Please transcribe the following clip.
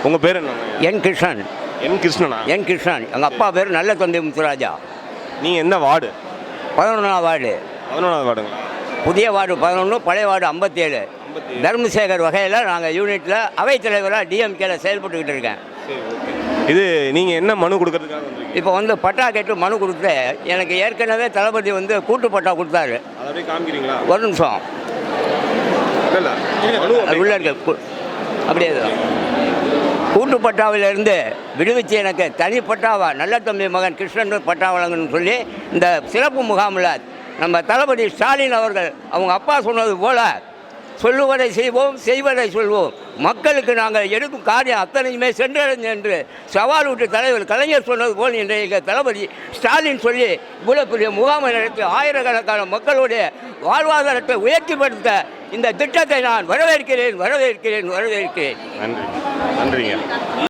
உங்கள் பேர் என்ன? என் கிருஷ்ணன். என் கிருஷ்ணனா? என் கிருஷ்ணன். எங்கள் அப்பா பேர் நல்ல தந்தை முத்துராஜா. நீங்கள் எந்த வார்டு? 11ஆம் வார்டு. 11வது வார்டுங்களா? புதிய வார்டு 11, பழைய வார்டு 57. தர்மசேகர் வகையில் நாங்கள் யூனிட்டில் அவைத்தலைவராக டிஎம்கேல செயல்பட்டுக்கிட்டு இருக்கேன். சரி, ஓகே. இது நீங்கள் என்ன மனு கொடுக்கறதுக்காக வந்திருக்கீங்க? இப்போ வந்து பட்டா கேட்டு மனு கொடுத்து எனக்கு ஏற்கனவே தளபதி வந்து கூட்டு பட்டா கொடுத்தாரு. அதை அப்படியே காமிக்கிறீங்களா? ஒரு நிமிஷம். இல்லை அது உள்ள இருக்க அப்படியே கூட்டு பட்டாவிலிருந்து விடுவிச்சு எனக்கு தனி பட்டாவா நல்ல தம்பி மகன் கிருஷ்ணன் பட்டா வழங்கணும்னு சொல்லி இந்த சிறப்பு முகாமில் நம்ம தளபதி ஸ்டாலின் அவர்கள் அவங்க அப்பா சொன்னது போல சொல்லுவதை செய்வோம், செய்வதை சொல்வோம், மக்களுக்கு நாங்கள் எடுக்கும் காரியம் அத்தனையுமே சென்றடைந்து என்று சவால் விட்டு தலைவர் கலைஞர் சொன்னது போல் இன்றைய தளபதி ஸ்டாலின் சொல்லி இவ்வளோ பெரிய முகாமை நடத்தி ஆயிரக்கணக்கான மக்களுடைய வாழ்வாதாரத்தை உயர்த்திப்படுத்த இந்த திட்டத்தை நான் வரவேற்கிறேன். நன்றி. நன்றிங்க.